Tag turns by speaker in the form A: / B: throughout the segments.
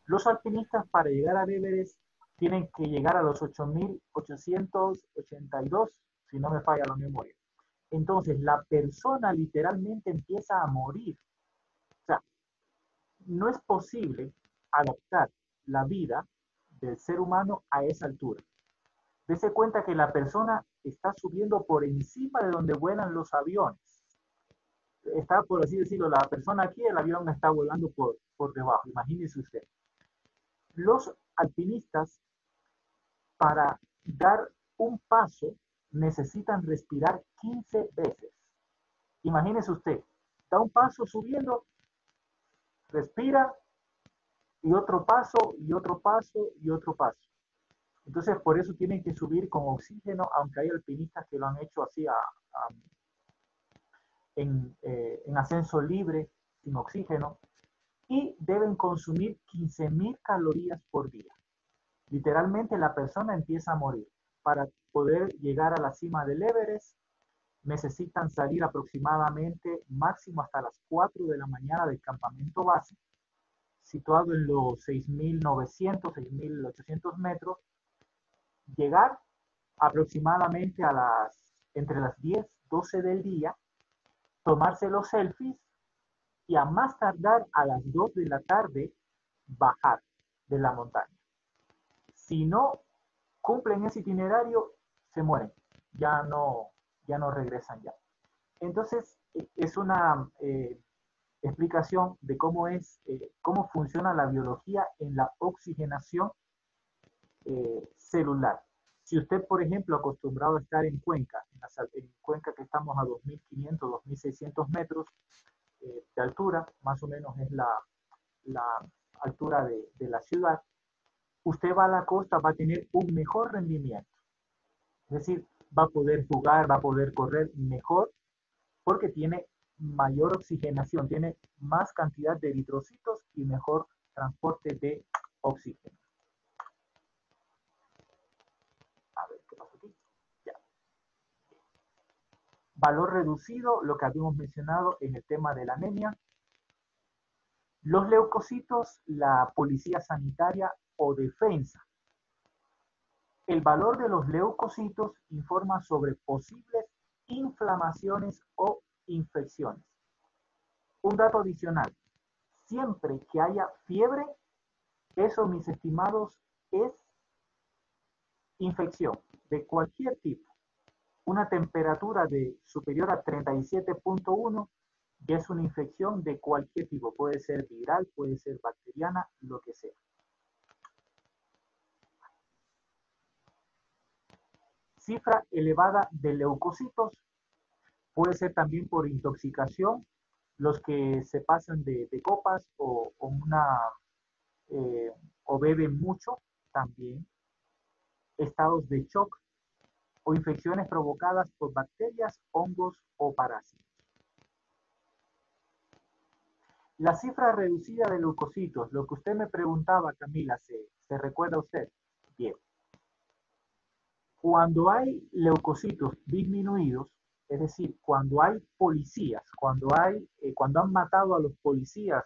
A: Los alpinistas para llegar al Everest tienen que llegar a los 8.882, si no me falla la memoria. Entonces, la persona literalmente empieza a morir. O sea, no es posible adaptar la vida del ser humano a esa altura. Dese cuenta que la persona está subiendo por encima de donde vuelan los aviones. Está, por así decirlo, la persona aquí, el avión está volando por debajo. Imagínese usted. Los alpinistas, para dar un paso, necesitan respirar 15 veces. Imagínese usted, da un paso subiendo, respira, y otro paso, y otro paso, y otro paso. Entonces, por eso tienen que subir con oxígeno, aunque hay alpinistas que lo han hecho así en ascenso libre, sin oxígeno, y deben consumir 15.000 calorías por día. Literalmente la persona empieza a morir. Para poder llegar a la cima del Everest, necesitan salir aproximadamente máximo hasta las 4 de la mañana del campamento base, situado en los 6.900, 6.800 metros, llegar aproximadamente entre las 10, 12 del día, tomarse los selfies y a más tardar a las 2 de la tarde bajar de la montaña. Si no cumplen ese itinerario, se mueren, ya no regresan ya. Entonces, es una explicación de cómo funciona la biología en la oxigenación celular. Si usted, por ejemplo, acostumbrado a estar en Cuenca, en Cuenca que estamos a 2.500, 2.600 metros de altura, más o menos es la altura de la ciudad, usted va a la costa, va a tener un mejor rendimiento. Es decir, va a poder jugar, va a poder correr mejor porque tiene mayor oxigenación, tiene más cantidad de eritrocitos y mejor transporte de oxígeno. A ver, ¿qué pasa aquí? Ya. Valor reducido, lo que habíamos mencionado en el tema de la anemia. Los leucocitos, la policía sanitaria o defensa. El valor de los leucocitos informa sobre posibles inflamaciones o infecciones. Un dato adicional, siempre que haya fiebre, eso, mis estimados, es infección de cualquier tipo. Una temperatura de superior a 37.1 ya es una infección de cualquier tipo. Puede ser viral, puede ser bacteriana, lo que sea. Cifra elevada de leucocitos puede ser también por intoxicación, los que se pasan de copas eh, o beben mucho también, estados de shock o infecciones provocadas por bacterias, hongos o parásitos. La cifra reducida de leucocitos, lo que usted me preguntaba, Camila, ¿se recuerda usted? Bien. Cuando hay leucocitos disminuidos, es decir, cuando hay policías, cuando han matado a los policías,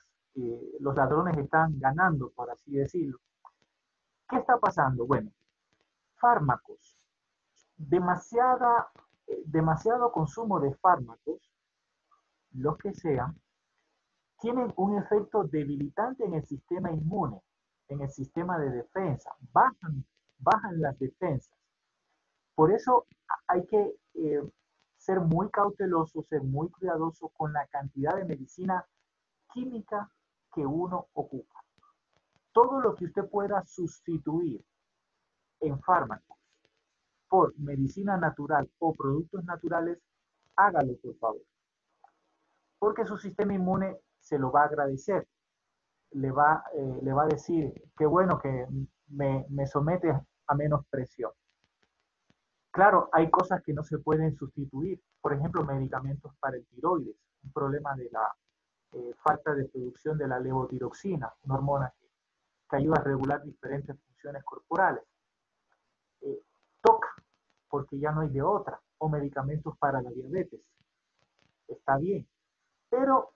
A: los ladrones están ganando, por así decirlo. ¿Qué está pasando? Bueno, fármacos. Demasiado consumo de fármacos, los que sean, tienen un efecto debilitante en el sistema inmune, en el sistema de defensa, bajan las defensas. Por eso hay que ser muy cauteloso, ser muy cuidadoso con la cantidad de medicina química que uno ocupa. Todo lo que usted pueda sustituir en fármacos por medicina natural o productos naturales, hágalo por favor. Porque su sistema inmune se lo va a agradecer. Le va a decir, qué bueno que me somete a menos presión. Claro, hay cosas que no se pueden sustituir. Por ejemplo, medicamentos para el tiroides, un problema de la falta de producción de la levotiroxina, una hormona que ayuda a regular diferentes funciones corporales. Eh, Toca, porque ya no hay de otra, o medicamentos para la diabetes. Está bien, pero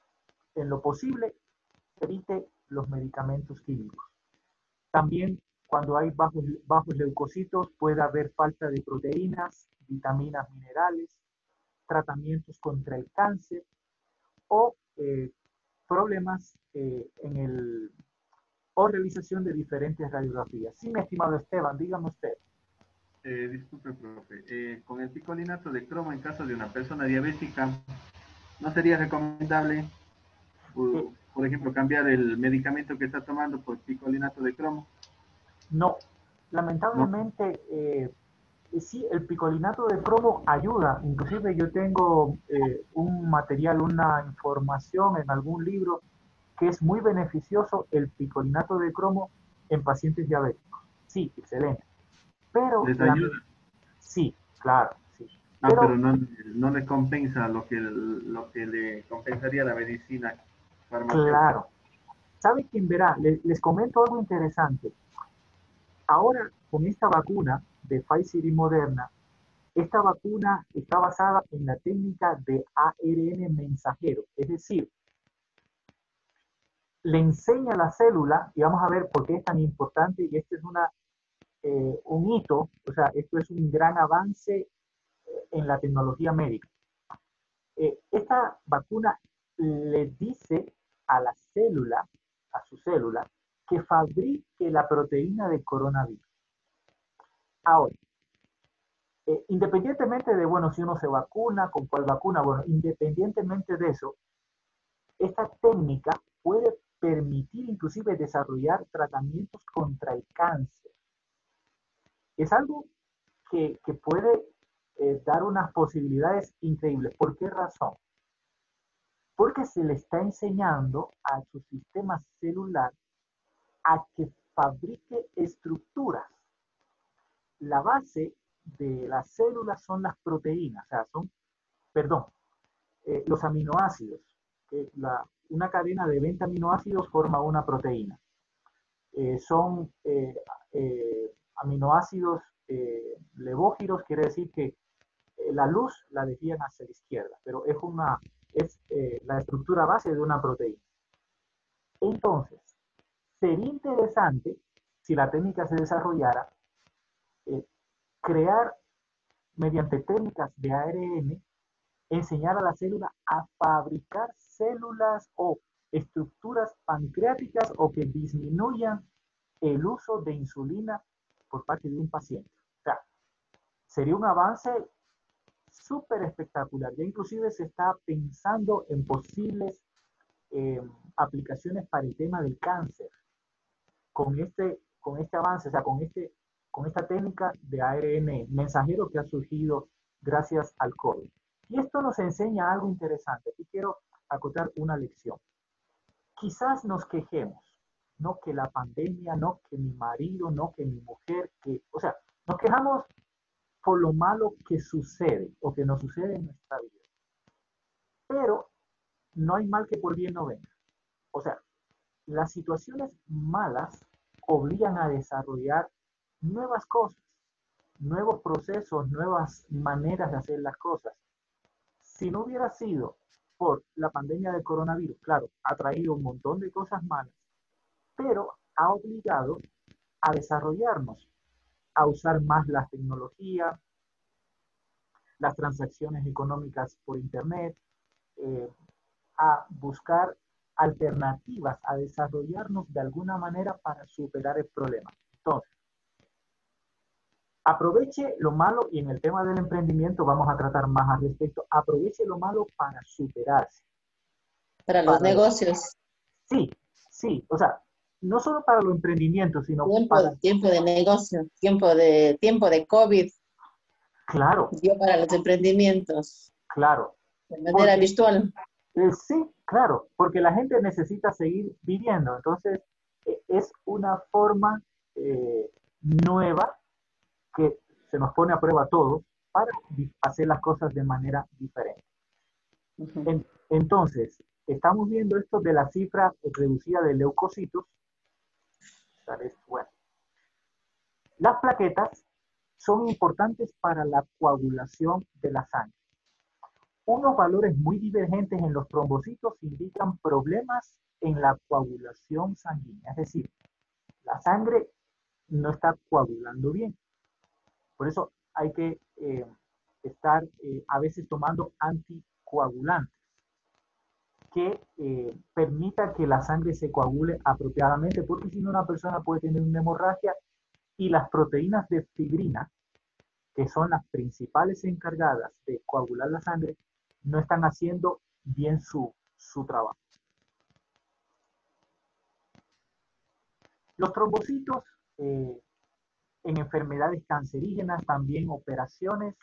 A: en lo posible evite los medicamentos químicos. También cuando hay bajos leucocitos puede haber falta de proteínas, vitaminas, minerales, tratamientos contra el cáncer o problemas o realización de diferentes radiografías. Sí, mi estimado Esteban, dígame usted.
B: Disculpe, profe. Con el picolinato de cromo en caso de una persona diabética, ¿no sería recomendable,
A: Eh,
B: por ejemplo, cambiar el medicamento que está tomando por picolinato de cromo?
A: no,
B: No.
A: lamentablemente sí, el picolinato de cromo ayuda. Inclusive yo tengo un material, una información en algún libro que es muy beneficioso el picolinato de cromo en pacientes diabéticos. Sí, excelente. Pero
B: ¿Les ayuda?
A: sí, claro, sí.
B: Ah, pero
A: Pero
B: no, no le compensa lo que le compensaría la medicina farmacéutica.
A: claro, ¿sabe quién verá? Les comento algo interesante. Ahora, con esta vacuna de Pfizer y Moderna, esta vacuna está basada en la técnica de ARN mensajero, es decir, le enseña a la célula, y vamos a ver por qué es tan importante, y este es un hito, o sea, esto es un gran avance en la tecnología médica. Esta vacuna le dice a la célula, a su célula, que fabrique la proteína de coronavirus. Ahora, independientemente de, bueno, si uno se vacuna, con cuál vacuna, bueno, independientemente de eso, esta técnica puede permitir inclusive desarrollar tratamientos contra el cáncer. Es algo que puede dar unas posibilidades increíbles. ¿Por qué razón? Porque se le está enseñando a su sistema celular a que fabrique estructuras. La base de las células son las proteínas, o sea, perdón, los aminoácidos. Una cadena de 20 aminoácidos forma una proteína. Son aminoácidos levógiros, quiere decir que la luz la desvían hacia la izquierda, pero es la estructura base de una proteína. Entonces, sería interesante, si la técnica se desarrollara, eh, crear mediante técnicas de ARN, enseñar a la célula a fabricar células o estructuras pancreáticas o que disminuyan el uso de insulina por parte de un paciente. O sea, sería un avance súper espectacular. Ya inclusive se está pensando en posibles eh, aplicaciones para el tema del cáncer con este avance, o sea, con esta técnica de ARN mensajero que ha surgido gracias al COVID. Y esto nos enseña algo interesante. Aquí quiero acotar una lección. Quizás nos quejemos, no que la pandemia, no que mi marido, no que mi mujer, o sea, nos quejamos por lo malo que sucede o que nos sucede en nuestra vida. Pero no hay mal que por bien no venga. O sea, las situaciones malas obligan a desarrollar nuevas cosas, nuevos procesos, nuevas maneras de hacer las cosas. Si no hubiera sido por la pandemia de coronavirus, claro, ha traído un montón de cosas malas, pero ha obligado a desarrollarnos, a usar más la tecnología, las transacciones económicas por Internet, eh, a buscar alternativas, a desarrollarnos de alguna manera para superar el problema. Entonces, aproveche lo malo y en el tema del emprendimiento vamos a tratar más al respecto. Aproveche lo malo para superarse.
C: Para los
A: Para,
C: negocios,
A: sí, sí, o sea, no solo para los emprendimientos, sino para,
C: tiempo de negocio, tiempo de COVID,
A: claro,
C: dio para los emprendimientos
A: claro,
C: de manera
A: porque
C: virtual.
A: sí, claro, porque la gente necesita seguir viviendo. Entonces, es una forma nueva que se nos pone a prueba a todos para hacer las cosas de manera diferente.
C: Ujú.
A: Entonces, estamos viendo esto de la cifra reducida de leucocitos. Bueno, las plaquetas son importantes para la coagulación de la sangre. Unos valores muy divergentes en los trombocitos indican problemas en la coagulación sanguínea, es decir, la sangre no está coagulando bien. Por eso hay que estar a veces tomando anticoagulantes que permita que la sangre se coagule apropiadamente, porque si no una persona puede tener una hemorragia y las proteínas de fibrina, que son las principales encargadas de coagular la sangre, no están haciendo bien su trabajo. Los trombocitos en enfermedades cancerígenas, también operaciones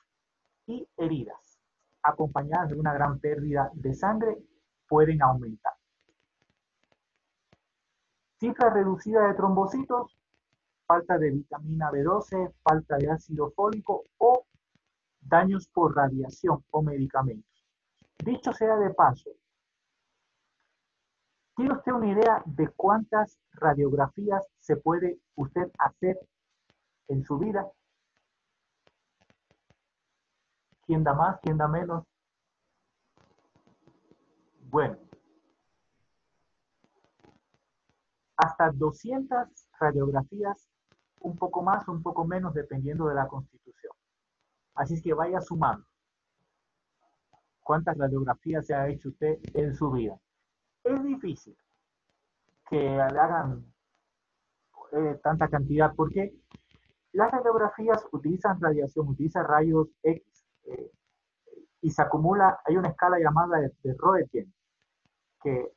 A: y heridas, acompañadas de una gran pérdida de sangre, pueden aumentar. Cifra reducida de trombocitos, falta de vitamina B12, falta de ácido fólico o daños por radiación o medicamentos. Dicho sea de paso, ¿tiene usted una idea de cuántas radiografías se puede usted hacer en su vida? ¿Quién da más? ¿Quién da menos? Bueno, hasta 200 radiografías, un poco más, un poco menos, dependiendo de la constitución. Así es que vaya sumando. ¿Cuántas radiografías se ha hecho usted en su vida? Es difícil que le hagan tanta cantidad porque las radiografías utilizan radiación, utilizan rayos X y se acumula, hay una escala llamada de Röntgen que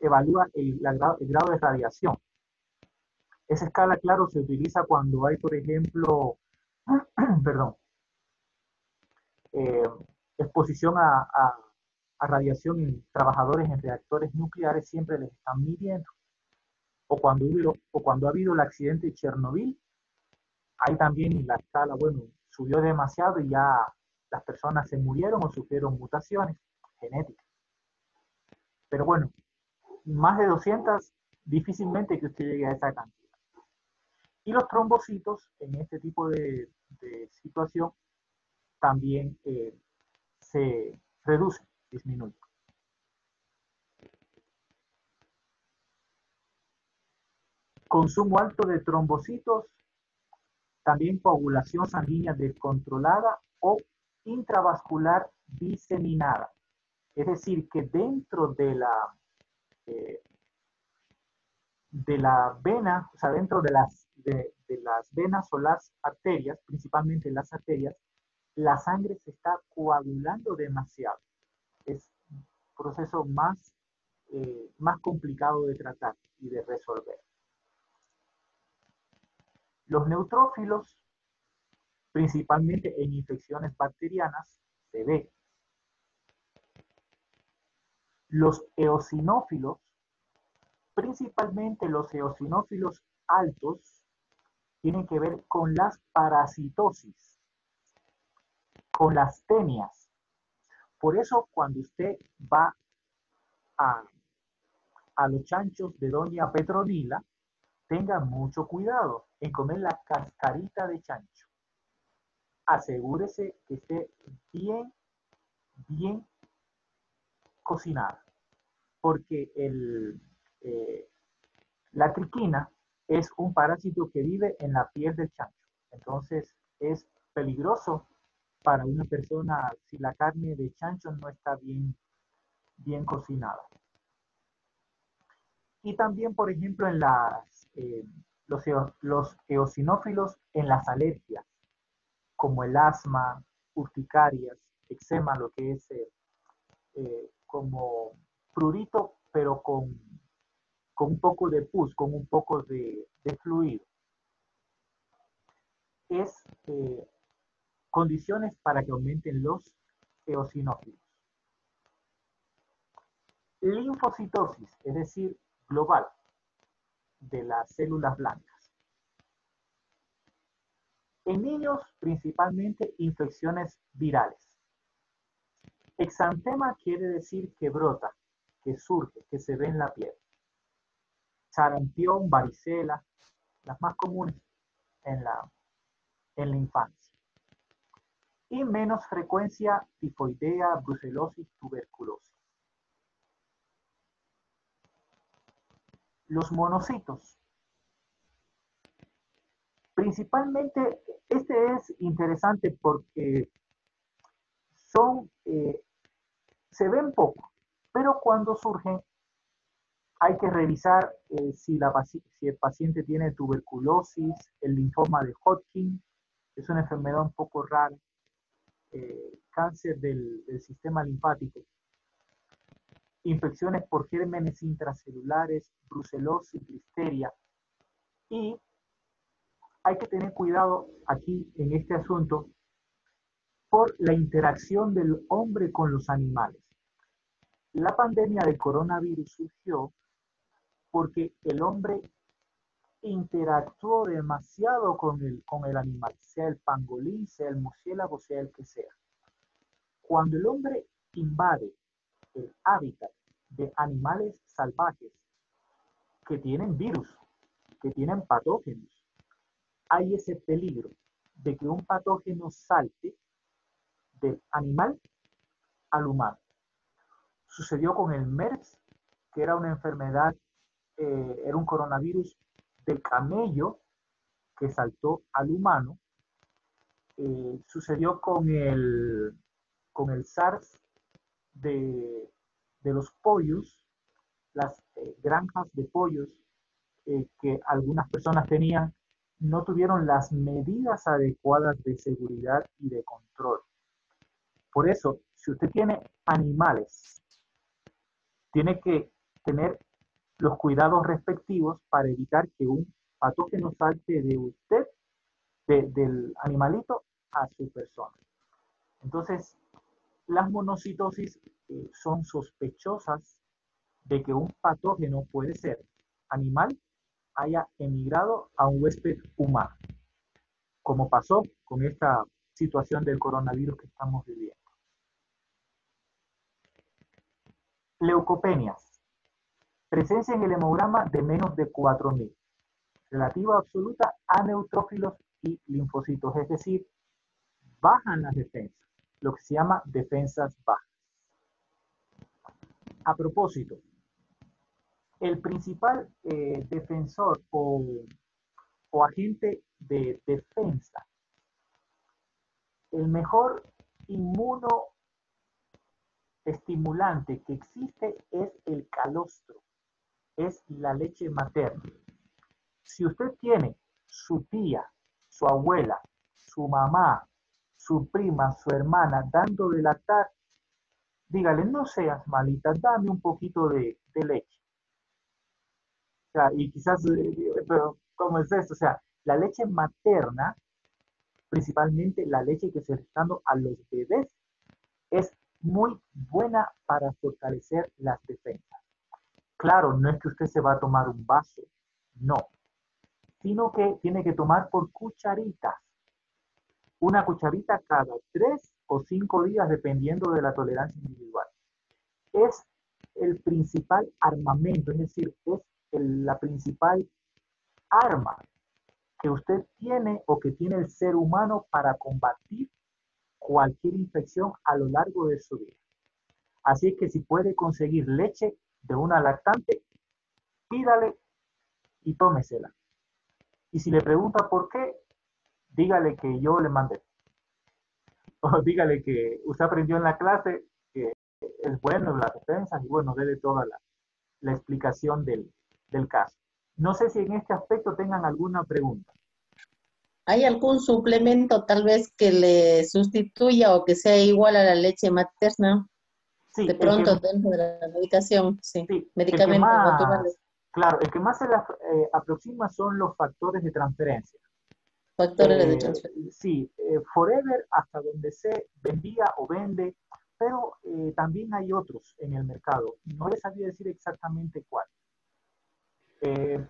A: evalúa el grado de radiación. Esa escala, claro, se utiliza cuando hay, por ejemplo, perdón, eh, exposición a radiación en trabajadores en reactores nucleares, siempre les están midiendo. O cuando ha habido el accidente de Chernobyl, ahí también la escala, bueno, subió demasiado y ya las personas se murieron o sufrieron mutaciones genéticas. Pero bueno, más de 200, difícilmente que usted llegue a esa cantidad. Y los trombocitos en este tipo de situación también se reducen, disminuyen. Consumo alto de trombocitos, también coagulación sanguínea descontrolada o intravascular diseminada. Es decir, que dentro de la vena, o sea, dentro de las venas o las arterias, principalmente las arterias, la sangre se está coagulando demasiado. Es un proceso más complicado de tratar y de resolver. Los neutrófilos, principalmente en infecciones bacterianas, se ve. Los eosinófilos, principalmente los eosinófilos altos, tienen que ver con las parasitosis, con las tenias. Por eso cuando usted va a los chanchos de Doña Petronila, tenga mucho cuidado en comer la cascarita de chancho. Asegúrese que esté bien cocinada, porque la triquina es un parásito que vive en la piel del chancho. Entonces es peligroso para una persona si la carne de chancho no está bien cocinada. Y también, por ejemplo, en los eosinófilos en las alergias, como el asma, urticarias, eczema, lo que es como prurito, pero con un poco de pus, con un poco de fluido. Es condiciones para que aumenten los eosinófilos. Linfocitosis, es decir, global, de las células blancas. En niños, principalmente infecciones virales. Exantema quiere decir que brota, que surge, que se ve en la piel. Sarampión, varicela, las más comunes en la infancia. Y menos frecuencia, tifoidea, brucelosis, tuberculosis. Los monocitos Principalmente, este es interesante porque son, se ven poco, pero cuando surgen hay que revisar si el paciente tiene tuberculosis, el linfoma de Hodgkin, es una enfermedad un poco rara, cáncer del sistema linfático, infecciones por gérmenes intracelulares, brucelosis, listeria, y hay que tener cuidado aquí en este asunto por la interacción del hombre con los animales. La pandemia del coronavirus surgió porque el hombre interactuó demasiado con el animal, sea el pangolín, sea el murciélago, sea el que sea. Cuando el hombre invade el hábitat de animales salvajes que tienen virus, que tienen patógenos, hay ese peligro de que un patógeno salte del animal al humano. Sucedió con el MERS, que era una enfermedad, era un coronavirus del camello que saltó al humano. Sucedió con el SARS de los pollos, las granjas de pollos que algunas personas tenían, no tuvieron las medidas adecuadas de seguridad y de control. Por eso, si usted tiene animales, tiene que tener los cuidados respectivos para evitar que un patógeno salte de usted, del animalito, a su persona. Entonces, las monocitosis son sospechosas de que un patógeno puede ser animal haya emigrado a un huésped humano, como pasó con esta situación del coronavirus que estamos viviendo. Leucopenias. Presencia en el hemograma de menos de 4.000. Relativa absoluta a neutrófilos y linfocitos, es decir, bajan las defensas, lo que se llama defensas bajas. A propósito, el principal defensor o agente de defensa, el mejor inmunoestimulante que existe es el calostro, es la leche materna. Si usted tiene su tía, su abuela, su mamá, su prima, su hermana dando de lactar, dígale, no seas malita, dame un poquito de leche. O sea, y quizás, pero ¿cómo es esto? O sea, la leche materna, principalmente la leche que se está dando a los bebés, es muy buena para fortalecer las defensas. Claro, no es que usted se va a tomar un vaso, no, sino que tiene que tomar por cucharitas. Una cucharita cada 3 o 5 días, dependiendo de la tolerancia individual. Es el principal armamento, es decir, es la principal arma que usted tiene o que tiene el ser humano para combatir cualquier infección a lo largo de su vida. Así que si puede conseguir leche de una lactante, pídale y tómesela. Y si le pregunta por qué, dígale que yo le mandé. O dígale que usted aprendió en la clase que es bueno las defensas y bueno, debe toda la explicación del caso. No sé si en este aspecto tengan alguna pregunta.
C: ¿Hay algún suplemento tal vez que le sustituya o que sea igual a la leche materna?
A: Sí,
C: De pronto dentro de la medicación, sí,
A: sí, el que
C: medicamentos naturales,
A: más, claro, el que más se aproxima son los factores de transferencia.
C: factores de transferencia.
A: Sí, Forever, hasta donde sé, vendía o vende, pero también hay otros en el mercado. No les sabía decir exactamente cuál.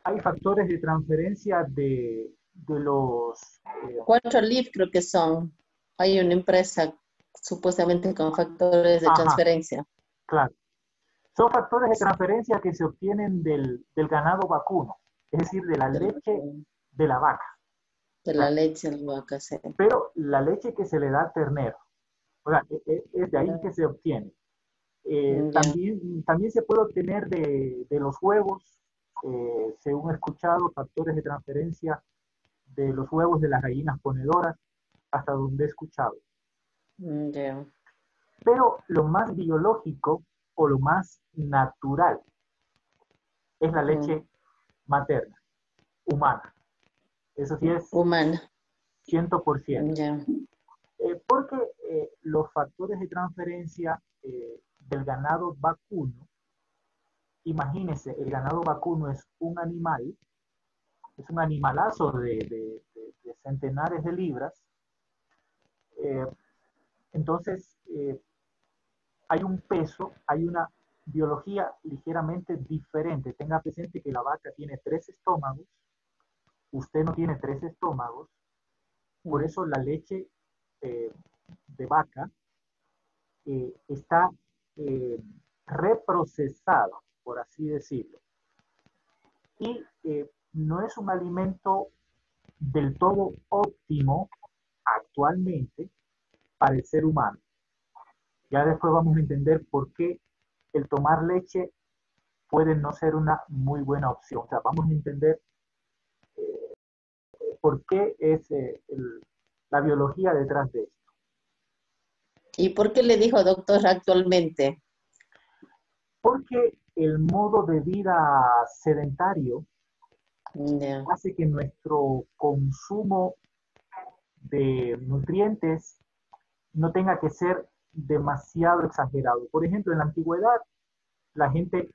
A: Hay factores de transferencia de los...
C: 4Leaf creo que son. Hay una empresa supuestamente con factores de
A: ajá,
C: transferencia.
A: claro. Son factores de transferencia que se obtienen del ganado vacuno, es decir, de la leche de la vaca.
C: De la leche de la vaca, sí.
A: Pero la leche que se le da al ternero, o sea, es de ahí que se obtiene.
C: Ya.
A: También se puede obtener de los huevos, según he escuchado, factores de transferencia de los huevos de las gallinas ponedoras, hasta donde he escuchado.
C: Ya.
A: Pero lo más biológico o lo más natural es la leche materna, humana. Eso sí es
C: Humana.
A: 100%.
C: Ya.
A: Porque los factores de transferencia del ganado vacuno, imagínense, el ganado vacuno es un animalazo de centenares de libras. Entonces, hay un peso, hay una biología ligeramente diferente. Tenga presente que la vaca tiene 3 estómagos, usted no tiene 3 estómagos, por eso la leche de vaca está reprocesada, por así decirlo. Y no es un alimento del todo óptimo actualmente para el ser humano. Ya después vamos a entender por qué el tomar leche puede no ser una muy buena opción. O sea, vamos a entender por qué es la biología detrás de esto.
C: ¿Y por qué le dijo doctor actualmente?
A: Porque el modo de vida sedentario
C: Ya.
A: hace que nuestro consumo de nutrientes no tenga que ser demasiado exagerado. Por ejemplo, en la antigüedad, la gente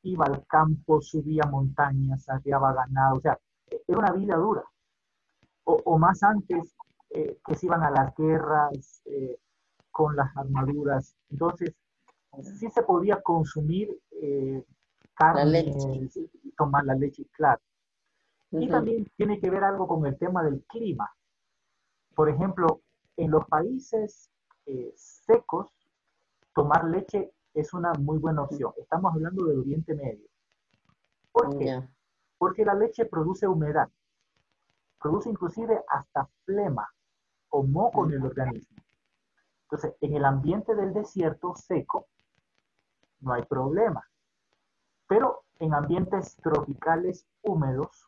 A: iba al campo, subía montañas, saqueaba ganado, o sea, era una vida dura. O más antes, que se iban a las guerras con las armaduras. Entonces, sí se podía consumir
C: La leche.
A: carne, tomar la leche, claro. Y
C: Ujú.
A: también tiene que ver algo con el tema del clima. Por ejemplo, en los países secos, tomar leche es una muy buena opción. Estamos hablando del Oriente Medio. ¿Por qué?
C: Ya.
A: Porque la leche produce humedad, produce inclusive hasta flema o moco en el organismo. Entonces, en el ambiente del desierto seco no hay problema, pero en ambientes tropicales húmedos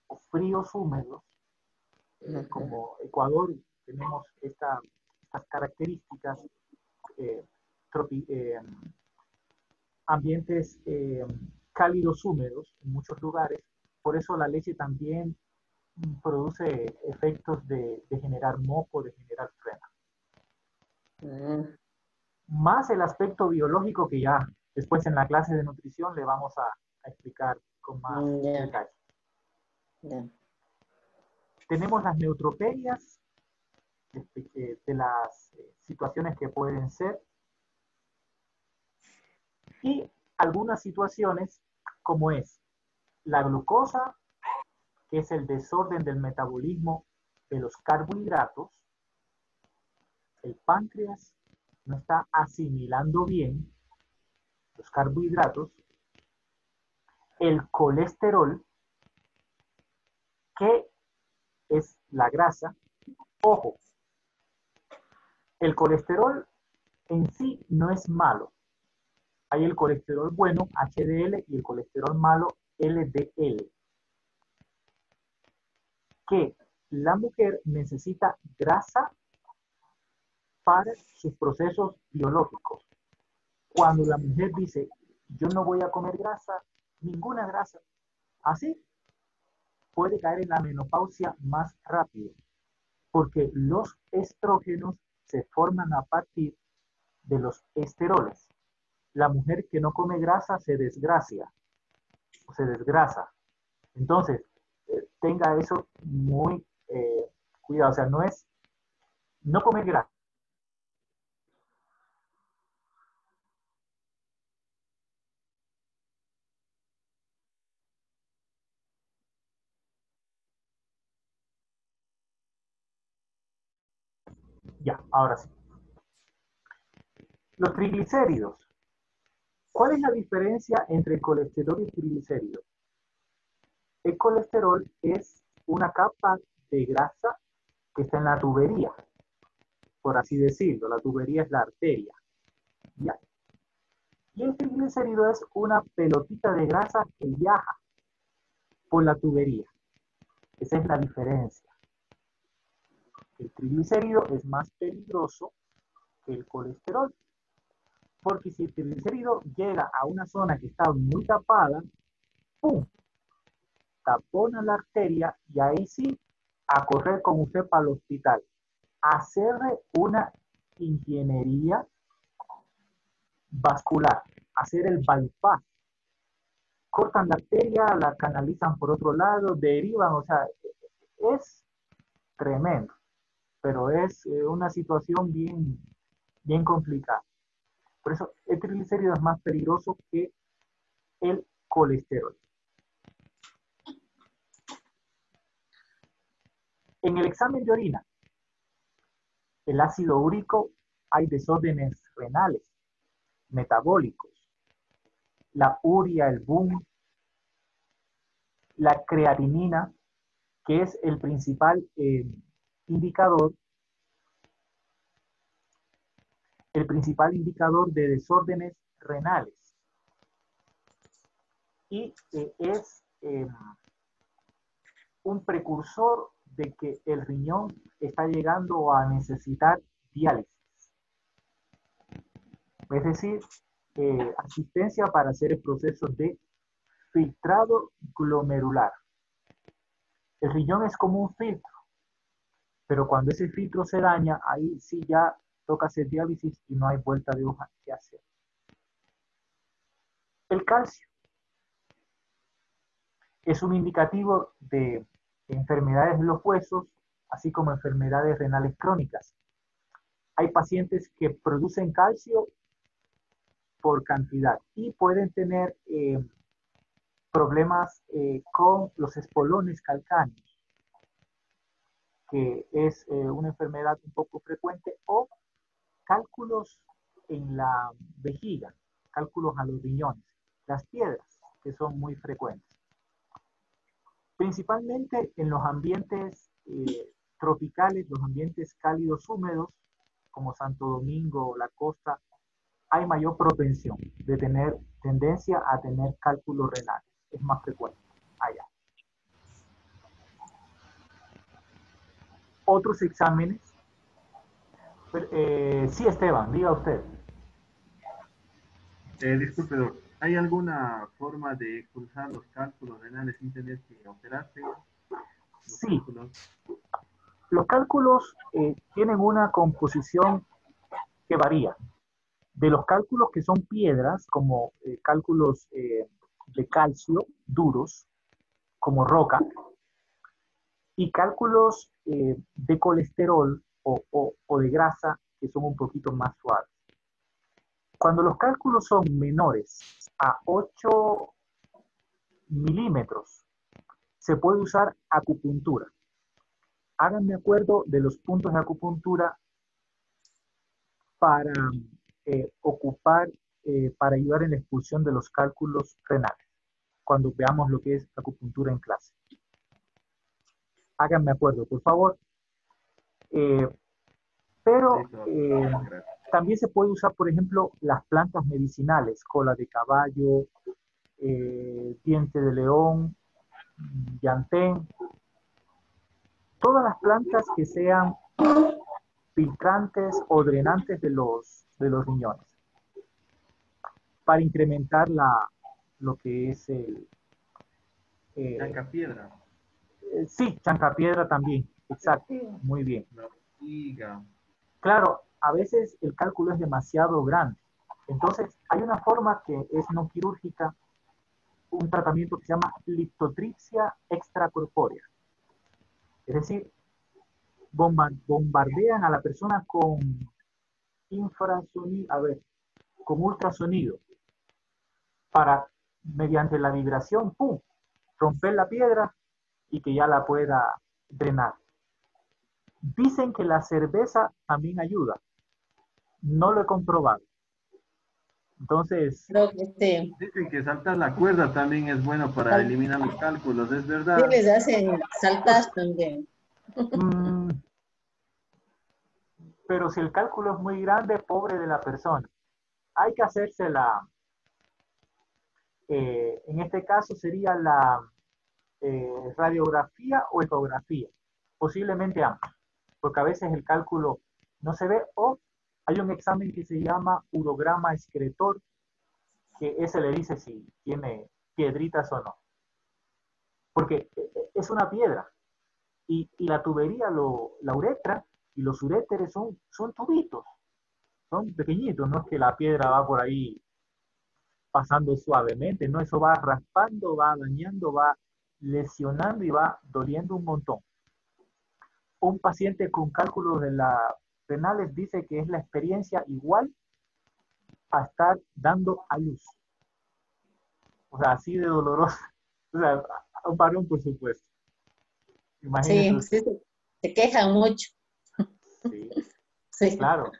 A: o fríos húmedos, como Ecuador, tenemos estas características, eh, tropi- eh, ambientes cálidos húmedos en muchos lugares. Por eso la leche también produce efectos de generar moco, de generar flema. Más el aspecto biológico que ya después en la clase de nutrición le vamos a explicar con más
C: Ya.
A: detalle.
C: Ya.
A: Tenemos las neutropenias, de las situaciones que pueden ser, y algunas situaciones como es la glucosa, que es el desorden del metabolismo de los carbohidratos. El páncreas no está asimilando bien los carbohidratos. El colesterol, que es la grasa. Ojo, el colesterol en sí no es malo. Hay el colesterol bueno, HDL, y el colesterol malo, LDL. Que la mujer necesita grasa para sus procesos biológicos. Cuando la mujer dice, yo no voy a comer grasa, ninguna grasa, así puede caer en la menopausia más rápido, porque los estrógenos se forman a partir de los esteroles. La mujer que no come grasa se desgracia, o se desgrasa. Entonces, tenga eso muy cuidado, o sea, no es no comer grasa. Ya, ahora sí. Los triglicéridos. ¿Cuál es la diferencia entre colesterol y triglicéridos? El colesterol es una capa de grasa que está en la tubería, por así decirlo. La tubería es la arteria. ¿Ya? Y el triglicérido es una pelotita de grasa que viaja por la tubería. Esa es la diferencia. El triglicérido es más peligroso que el colesterol, porque si el triglicérido llega a una zona que está muy tapada, ¡pum! Tapona la arteria y ahí sí, a correr con usted para el hospital. Hacerle una ingeniería vascular, hacer el bypass. Cortan la arteria, la canalizan por otro lado, derivan, o sea, es tremendo, pero es una situación bien complicada. Por eso el triglicérido es más peligroso que el colesterol. En el examen de orina, el ácido úrico, hay desórdenes renales, metabólicos, la urea, el BUN, la creatinina, que es indicador, el principal indicador de desórdenes renales. Y es un precursor de que el riñón está llegando a necesitar diálisis. Es decir, asistencia para hacer el proceso de filtrado glomerular. El riñón es como un filtro, pero cuando ese filtro se daña, ahí sí ya toca hacer diálisis y no hay vuelta de hoja que hacer. El calcio es un indicativo de enfermedades de los huesos, así como enfermedades renales crónicas. Hay pacientes que producen calcio por cantidad y pueden tener problemas con los espolones calcáneos, que es una enfermedad un poco frecuente, o cálculos en la vejiga, cálculos a los riñones, las piedras, que son muy frecuentes. Principalmente en los ambientes tropicales, los ambientes cálidos húmedos, como Santo Domingo o la costa, hay mayor propensión de tener tendencia a tener cálculos renales. Es más frecuente allá. Otros exámenes. Sí, Esteban, diga usted.
B: Disculpe, doctor. ¿Hay alguna forma de cruzar los cálculos renales sin tener que operarse? Los
A: Sí,
B: cálculos.
A: los cálculos tienen una composición que varía. De los cálculos que son piedras, como cálculos de calcio duros, como roca, y cálculos de colesterol o de grasa, que son un poquito más suaves. Cuando los cálculos son menores a 8 milímetros, se puede usar acupuntura. Háganme acuerdo de los puntos de acupuntura para para ayudar en la expulsión de los cálculos renales, cuando veamos lo que es acupuntura en clase. Háganme acuerdo, por favor. Pero también se puede usar, por ejemplo, las plantas medicinales, cola de caballo, diente de león, llantén. Todas las plantas que sean filtrantes o drenantes de los riñones, para incrementar lo que es el...
B: Chancapiedra.
A: Sí, chancapiedra también, exacto, muy bien.
B: La ortiga.
A: Claro, a veces el cálculo es demasiado grande, entonces hay una forma que es no quirúrgica, un tratamiento que se llama litotripsia extracorpórea, es decir, bombardean a la persona con infrasonido, con ultrasonido, para, mediante la vibración, ¡pum!, romper la piedra y que ya la pueda drenar. Dicen que la cerveza también ayuda. No lo he comprobado. Entonces,
C: Creo que
B: Dicen que saltar la cuerda también es bueno para
C: sal-
B: eliminar los cálculos, ¿es
C: sí
B: verdad?
C: les hacen saltar también.
A: mm, pero si el cálculo es muy grande, pobre de la persona. Hay que hacerse en este caso sería radiografía o ecografía, posiblemente ambas, porque a veces el cálculo no se ve o hay un examen que se llama urograma excretor, que ese le dice si tiene piedritas o no, porque es una piedra y la tubería, la uretra y los uréteres son tubitos, son pequeñitos, no es que la piedra va por ahí pasando suavemente, no, eso va raspando, va dañando, va lesionando y va doliendo un montón. Un paciente con cálculos de la renales dice que es la experiencia igual a estar dando a luz. O sea, así de doloroso. O sea, un varón, por supuesto. Imagínense
C: Sí,
A: usted.
C: sí, se quejan mucho.
A: Sí,
C: Sí.
A: claro.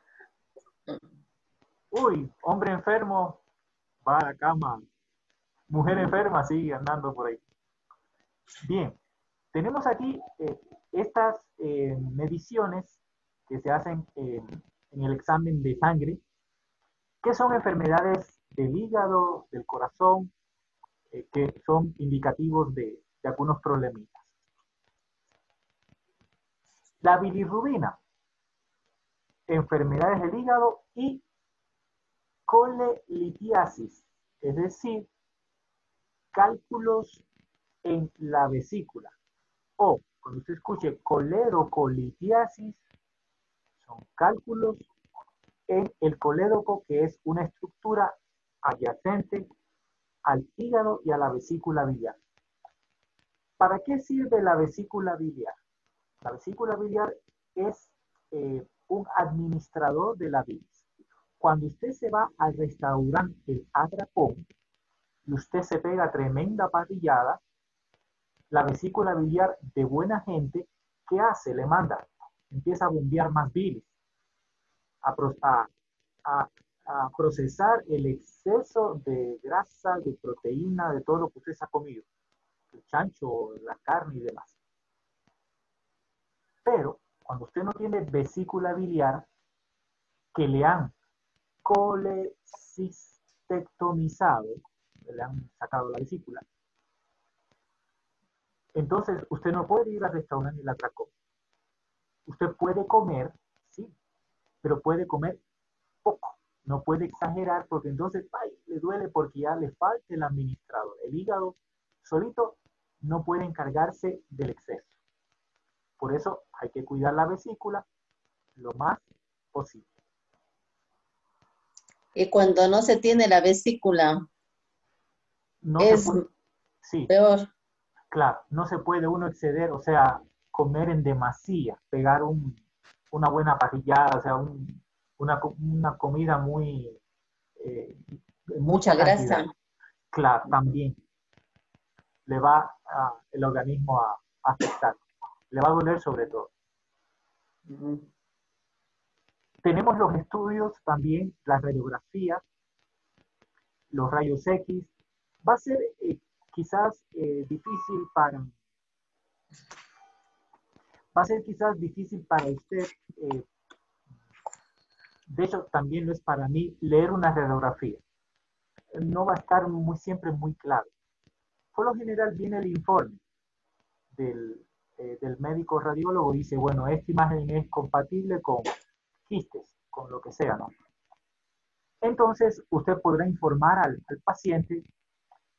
A: Uy, hombre enfermo, va a la cama. Mujer enferma, sigue andando por ahí. Bien, tenemos aquí estas mediciones que se hacen en el examen de sangre, que son enfermedades del hígado, del corazón, que son indicativos de algunos problemitas. La bilirrubina, enfermedades del hígado y colelitiasis, es decir, cálculos en la vesícula. O cuando usted escuche coledocolitiasis, son cálculos en el colédoco, que es una estructura adyacente al hígado y a la vesícula biliar. ¿Para qué sirve la vesícula biliar? La vesícula biliar es un administrador de la bilis. Cuando usted se va al restaurante El Atracón y usted se pega tremenda parrillada, la vesícula biliar de buena gente, ¿qué hace? Le manda, empieza a bombear más bilis, a, a, a, a procesar el exceso de grasa, de proteína, de todo lo que usted se ha comido, el chancho, la carne y demás. Pero cuando usted no tiene vesícula biliar, que le han colecistectomizado, le han sacado la vesícula, entonces usted no puede ir al restaurante y la atracó. Usted puede comer, sí, pero puede comer poco. No puede exagerar porque entonces ay, le duele porque ya le falta el administrador. El hígado solito no puede encargarse del exceso. Por eso hay que cuidar la vesícula lo más posible.
C: Y cuando no se tiene la vesícula,
A: No se
C: es
A: puede, sí,
C: peor.
A: claro, no se puede uno exceder, o sea, comer en demasía, pegar una buena parrillada, o sea, una comida muy, eh, en
C: Mucha
A: mucha cantidad.
C: grasa.
A: Claro, también le va el organismo a afectar, le va a doler sobre todo.
C: Ujú.
A: Tenemos los estudios también, las radiografías, los rayos X. Va a ser quizás difícil va a ser quizás difícil para usted, eh, de hecho también lo es para mí, leer una radiografía. No va a estar siempre muy claro. Por lo general viene el informe del médico radiólogo, dice, bueno, esta imagen es compatible con quistes, con lo que sea, ¿no? Entonces, usted podrá informar al paciente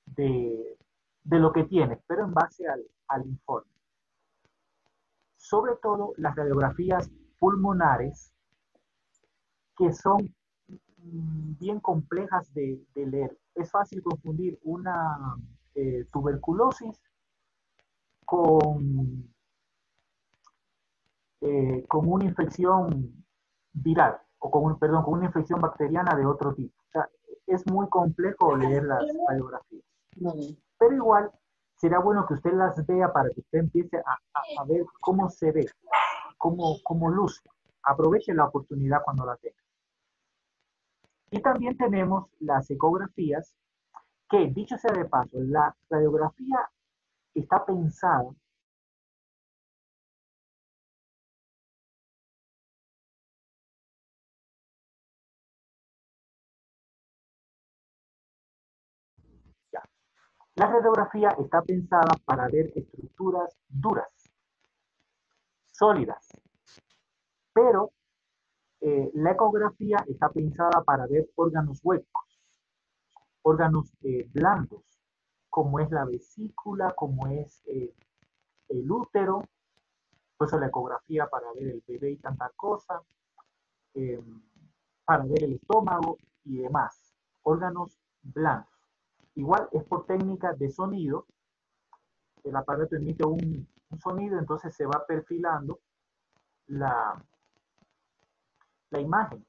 A: de lo que tiene, pero en base al informe. Sobre todo las radiografías pulmonares, que son bien complejas de leer. Es fácil confundir una tuberculosis con, con una infección viral o perdón, con una infección bacteriana de otro tipo. O sea, es muy complejo leer las radiografías.
C: Muy bien.
A: Pero igual será bueno que usted las vea para que usted empiece a ver cómo se ve, cómo luce. Aproveche la oportunidad cuando la tenga. Y también tenemos las ecografías, que dicho sea de paso, la radiografía está pensada ya. La radiografía está pensada para ver estructuras duras, sólidas, pero la ecografía está pensada para ver órganos huecos, órganos blandos, como es la vesícula, como es el útero, por eso la ecografía para ver el bebé y tanta cosa, eh, para ver el estómago y demás, órganos blandos. Igual es por técnica de sonido, el aparato emite un sonido, entonces se va perfilando la, la imagen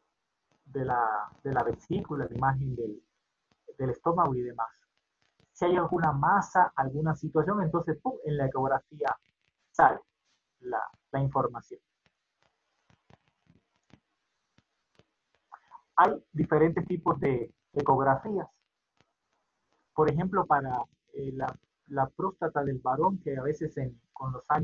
A: de la vesícula, la imagen del estómago y demás. Si hay alguna masa, alguna situación, entonces ¡pum!, en la ecografía sale la información. Hay diferentes tipos de ecografías. Por ejemplo, para la próstata del varón, que a veces con los años